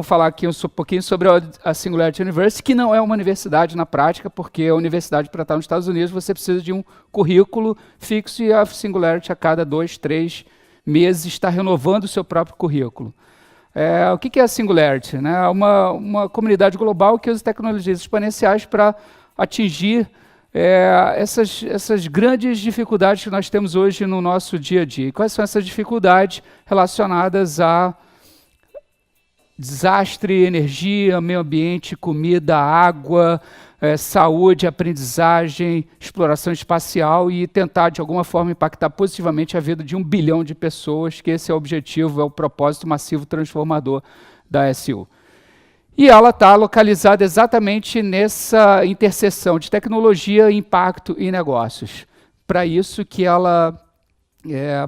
vamos falar aqui um pouquinho sobre a Singularity University, que não é uma universidade na prática, porque a universidade, para estar nos Estados Unidos, você precisa de um currículo fixo e a Singularity, a cada 2, 3 meses, está renovando o seu próprio currículo. O que é a Singularity? Né? Uma comunidade global que usa tecnologias exponenciais para atingir essas grandes dificuldades que nós temos hoje no nosso dia a dia. E quais são essas dificuldades relacionadas a desastre, energia, meio ambiente, comida, água, saúde, aprendizagem, exploração espacial e tentar, de alguma forma, impactar positivamente a vida de 1 bilhão de pessoas, que esse é o objetivo, é o propósito massivo transformador da SU. E ela está localizada exatamente nessa interseção de tecnologia, impacto e negócios. Para isso que ela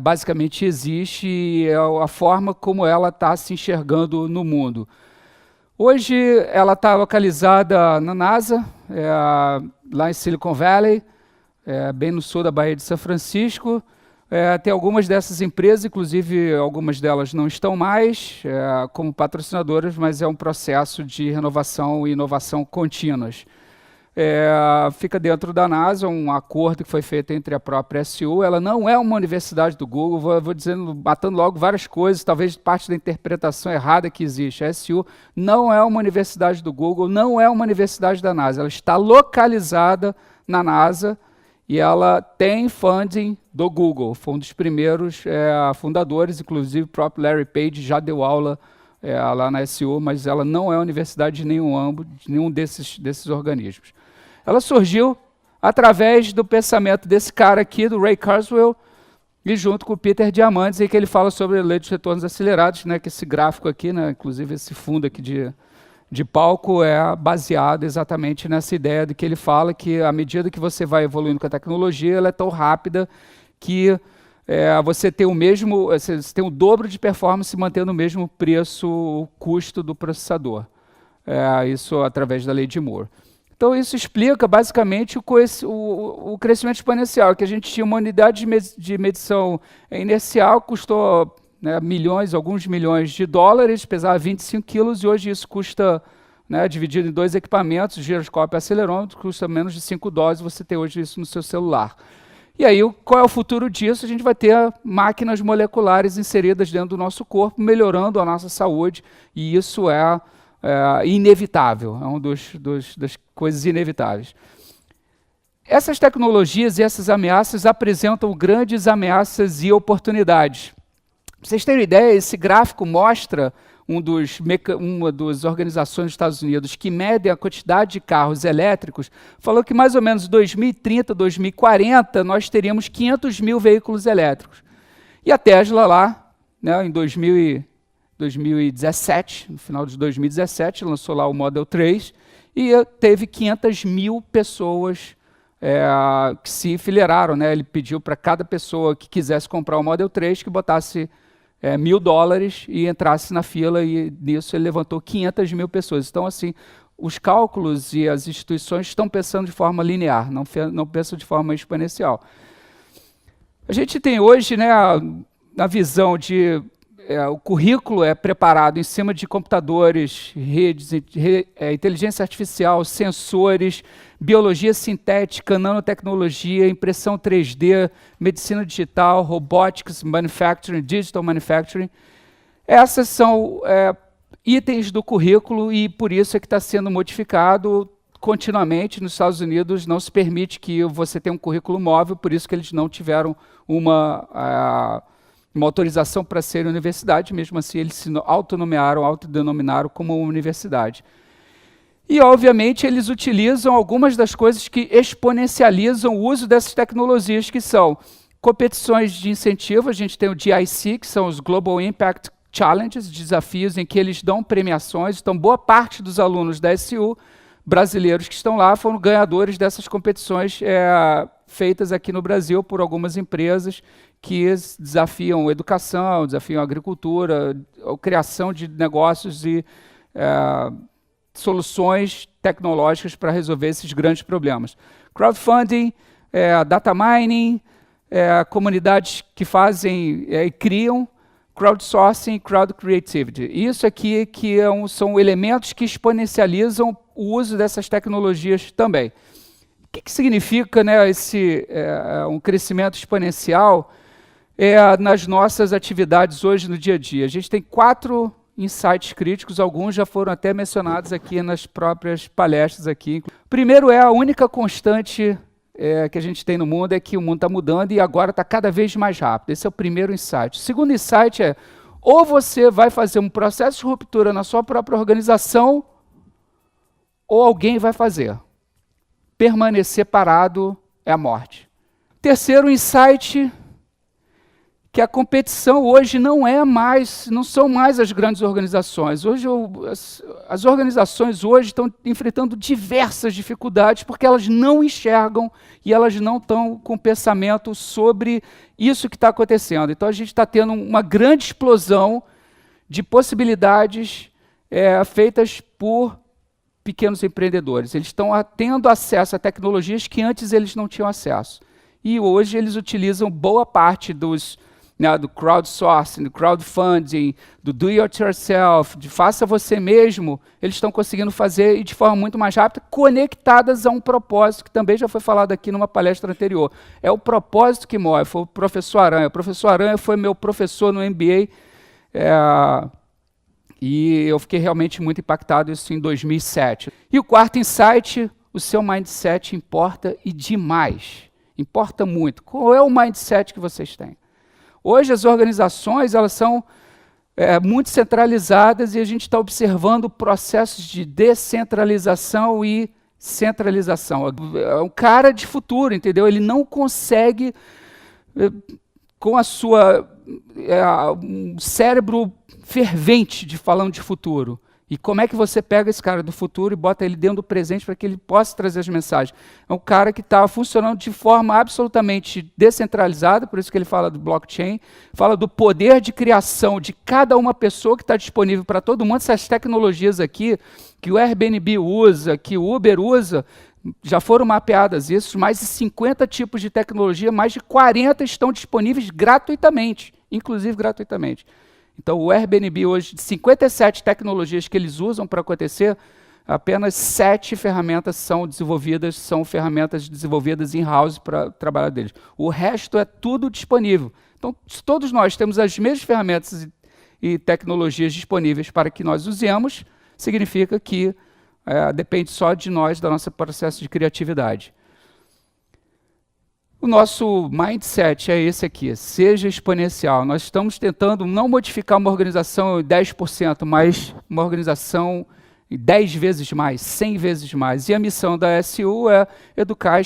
basicamente existe e é a forma como ela está se enxergando no mundo. Hoje ela está localizada na NASA, lá em Silicon Valley, bem no sul da Baía de São Francisco. Tem algumas dessas empresas, inclusive algumas delas não estão mais como patrocinadoras, mas é um processo de renovação e inovação contínuas. Fica dentro da NASA, um acordo que foi feito entre a própria SU. Ela não é uma universidade do Google, vou dizendo, matando logo várias coisas, talvez parte da interpretação errada que existe. A SU não é uma universidade do Google, não é uma universidade da NASA. Ela está localizada na NASA e ela tem funding do Google. Foi um dos primeiros fundadores, inclusive o próprio Larry Page já deu aula lá na SU, mas ela não é universidade de nenhum desses organismos. Ela surgiu através do pensamento desse cara aqui, do Ray Kurzweil, e junto com o Peter Diamandis, em que ele fala sobre a lei dos retornos acelerados, né, que esse gráfico aqui, né, inclusive esse fundo aqui de palco, é baseado exatamente nessa ideia de que ele fala que, à medida que você vai evoluindo com a tecnologia, ela é tão rápida que você tem o dobro de performance mantendo o mesmo preço, custo do processador. Isso através da lei de Moore. Então isso explica basicamente o crescimento exponencial, que a gente tinha uma unidade de medição inercial, custou alguns milhões de dólares, pesava 25 quilos, e hoje isso custa, dividido em 2 equipamentos, giroscópio e acelerômetro, custa menos de 5 dólares, você tem hoje isso no seu celular. E aí, qual é o futuro disso? A gente vai ter máquinas moleculares inseridas dentro do nosso corpo, melhorando a nossa saúde, e isso é inevitável, é uma das coisas inevitáveis. Essas tecnologias e essas ameaças apresentam grandes ameaças e oportunidades. Para vocês terem ideia, esse gráfico mostra uma das organizações dos Estados Unidos que medem a quantidade de carros elétricos, falou que mais ou menos em 2030, 2040, nós teríamos 500 mil veículos elétricos. E a Tesla lá, em 2017, no final de 2017, lançou lá o Model 3 e teve 500 mil pessoas que se enfileiraram. Ele pediu para cada pessoa que quisesse comprar o Model 3 que botasse $1.000 e entrasse na fila, e nisso ele levantou 500 mil pessoas. Então, assim, os cálculos e as instituições estão pensando de forma linear, não pensam de forma exponencial. A gente tem hoje a visão de o currículo é preparado em cima de computadores, redes, inteligência artificial, sensores, biologia sintética, nanotecnologia, impressão 3D, medicina digital, robotics, manufacturing, digital manufacturing. Essas são itens do currículo e por isso é que está sendo modificado continuamente. Nos Estados Unidos não se permite que você tenha um currículo móvel, por isso que eles não tiveram uma autorização para ser universidade, mesmo assim eles se autodenominaram como uma universidade. E, obviamente, eles utilizam algumas das coisas que exponencializam o uso dessas tecnologias, que são competições de incentivo. A gente tem o GIC, que são os Global Impact Challenges, desafios em que eles dão premiações. Então, boa parte dos alunos da SU, brasileiros que estão lá, foram ganhadores dessas competições feitas aqui no Brasil por algumas empresas que desafiam educação, desafiam agricultura, a criação de negócios e soluções tecnológicas para resolver esses grandes problemas. Crowdfunding, data mining, comunidades que fazem e criam crowdsourcing e crowd creativity. Isso aqui que são elementos que exponencializam o uso dessas tecnologias também. O que significa, né, um crescimento exponencial nas nossas atividades hoje no dia a dia? A gente tem 4 insights críticos, alguns já foram até mencionados aqui nas próprias palestras aqui. Primeiro a única constante que a gente tem no mundo é que o mundo está mudando e agora está cada vez mais rápido. Esse é o primeiro insight. O segundo insight ou você vai fazer um processo de ruptura na sua própria organização, ou alguém vai fazer. Permanecer parado é a morte. Terceiro insight, que a competição hoje não são mais as grandes organizações. Hoje as organizações hoje estão enfrentando diversas dificuldades porque elas não enxergam e elas não estão com pensamento sobre isso que está acontecendo. Então a gente está tendo uma grande explosão de possibilidades feitas por pequenos empreendedores. Eles estão tendo acesso a tecnologias que antes eles não tinham acesso. E hoje eles utilizam boa parte do crowdsourcing, do crowdfunding, do do-it-yourself, de faça você mesmo, eles estão conseguindo fazer e de forma muito mais rápida, conectadas a um propósito, que também já foi falado aqui numa palestra anterior. É o propósito que move, foi o professor Aranha. O professor Aranha foi meu professor no MBA, e eu fiquei realmente muito impactado isso em 2007. E o quarto insight, o seu mindset importa e demais. Importa muito. Qual é o mindset que vocês têm? Hoje as organizações elas são muito centralizadas e a gente está observando processos de descentralização e centralização. É um cara de futuro, entendeu? Ele não consegue, com a sua um cérebro fervente falando de futuro. E como é que você pega esse cara do futuro e bota ele dentro do presente para que ele possa trazer as mensagens? É um cara que está funcionando de forma absolutamente descentralizada, por isso que ele fala do blockchain, fala do poder de criação de cada uma pessoa que está disponível para todo mundo. Essas tecnologias aqui, que o Airbnb usa, que o Uber usa, já foram mapeadas isso, mais de 50 tipos de tecnologia, mais de 40 estão disponíveis gratuitamente, inclusive gratuitamente. Então, o Airbnb hoje, de 57 tecnologias que eles usam para acontecer, apenas 7 ferramentas são ferramentas desenvolvidas in-house para o trabalho deles. O resto é tudo disponível. Então, se todos nós temos as mesmas ferramentas e tecnologias disponíveis para que nós usemos, significa que depende só de nós, do nosso processo de criatividade. O nosso mindset é esse aqui, seja exponencial. Nós estamos tentando não modificar uma organização em 10%, mas uma organização em 10 vezes mais, 100 vezes mais. E a missão da SU é educar,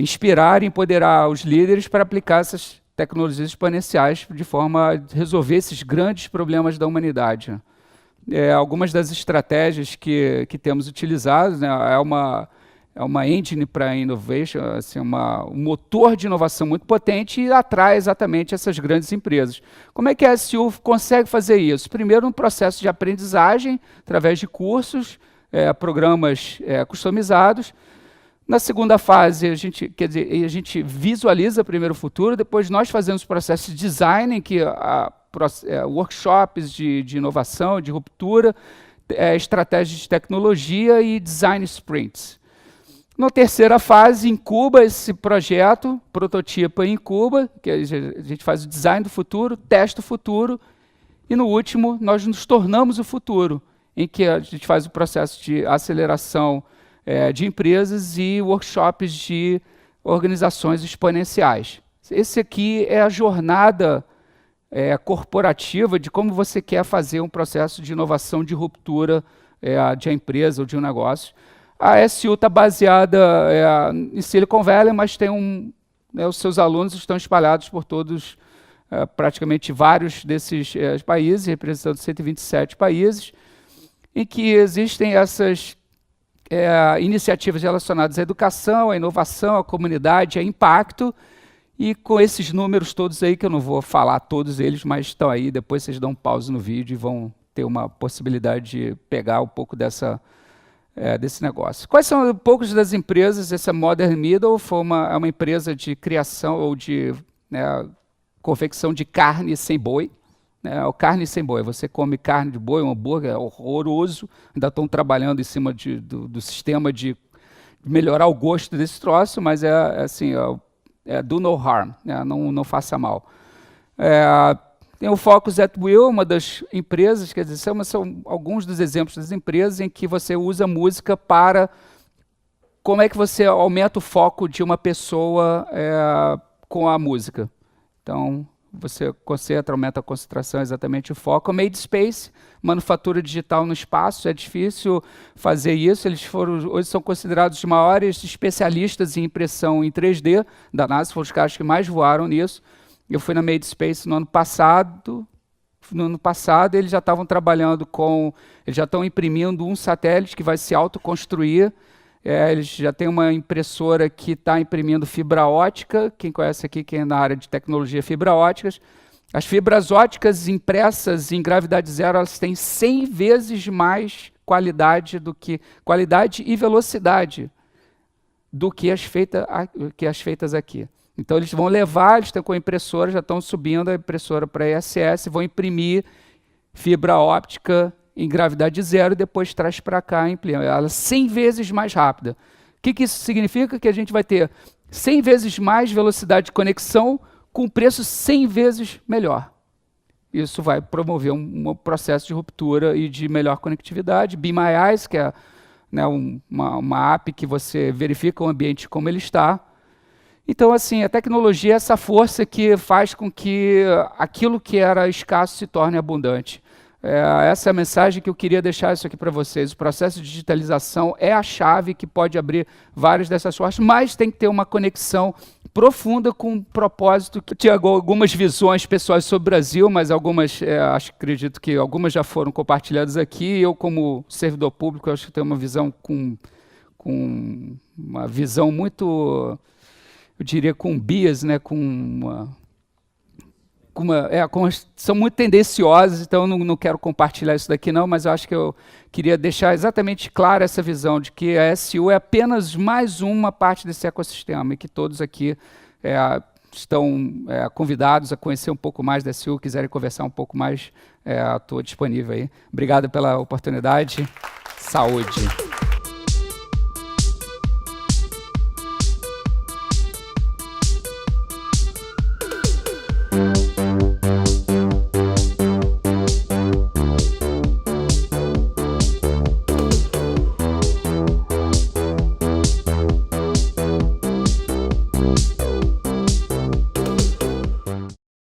inspirar e empoderar os líderes para aplicar essas tecnologias exponenciais de forma a resolver esses grandes problemas da humanidade. Algumas das estratégias que temos utilizado, né, é uma engine para innovation, assim, um motor de inovação muito potente e atrai exatamente essas grandes empresas. Como é que a SU consegue fazer isso? Primeiro, um processo de aprendizagem, através de cursos, programas customizados. Na segunda fase, a gente visualiza primeiro o futuro, depois nós fazemos processo de design, que workshops de inovação, de ruptura, estratégias de tecnologia e design sprints. Na terceira fase, incuba esse projeto, prototipa e incuba, que a gente faz o design do futuro, testa o futuro, e no último, nós nos tornamos o futuro, em que a gente faz o processo de aceleração de empresas e workshops de organizações exponenciais. Esse aqui é a jornada corporativa de como você quer fazer um processo de inovação, de ruptura de uma empresa ou de um negócio. A SU está baseada em Silicon Valley, mas tem os seus alunos estão espalhados por todos, praticamente vários desses países, representando 127 países, em que existem essas iniciativas relacionadas à educação, à inovação, à comunidade, a impacto, e com esses números todos aí, que eu não vou falar todos eles, mas estão aí, depois vocês dão um pause no vídeo e vão ter uma possibilidade de pegar um pouco desse negócio. Quais são poucas das empresas? Essa Modern Middle é uma empresa de criação ou de confecção de carne sem boi. O carne sem boi, você come carne de boi, um hambúrguer, é horroroso. Ainda estão trabalhando em cima do sistema de melhorar o gosto desse troço, mas assim, do no harm, não faça mal. Tem o Focus at Will, uma das empresas, quer dizer, são alguns dos exemplos das empresas em que você usa música para como é que você aumenta o foco de uma pessoa com a música. Então, você concentra, aumenta a concentração, exatamente o foco. A Made Space, manufatura digital no espaço, é difícil fazer isso. Hoje são considerados os maiores especialistas em impressão em 3D da NASA, foram os caras que mais voaram nisso. Eu fui na Made Space no ano passado. No ano passado, eles já estavam trabalhando eles já estão imprimindo um satélite que vai se autoconstruir. Eles já têm uma impressora que está imprimindo fibra ótica. Quem conhece aqui, quem é na área de tecnologia, fibra óticas. As fibras óticas impressas em gravidade zero, elas têm 100 vezes mais qualidade e velocidade do que as feitas aqui. Então, eles vão levar, eles estão com a impressora, já estão subindo a impressora para a ISS, vão imprimir fibra óptica em gravidade zero e depois traz para cá, imprime ela 100 vezes mais rápida. O que isso significa? Que a gente vai ter 100 vezes mais velocidade de conexão com preço 100 vezes melhor. Isso vai promover um processo de ruptura e de melhor conectividade. Be My Eyes, que é uma app que você verifica o ambiente como ele está. Então, assim, a tecnologia é essa força que faz com que aquilo que era escasso se torne abundante. Essa é a mensagem que eu queria deixar isso aqui para vocês. O processo de digitalização é a chave que pode abrir várias dessas portas, mas tem que ter uma conexão profunda com um propósito. Eu tinha algumas visões pessoais sobre o Brasil, mas acredito que algumas já foram compartilhadas aqui. Eu, como servidor público, acho que tenho uma visão com uma visão muito, eu diria, com bias, são muito tendenciosas, então eu não quero compartilhar isso daqui não, mas eu acho que eu queria deixar exatamente clara essa visão de que a SU é apenas mais uma parte desse ecossistema e que todos aqui estão convidados a conhecer um pouco mais da SU, quiserem conversar um pouco mais, estou disponível aí. Obrigado pela oportunidade. Saúde.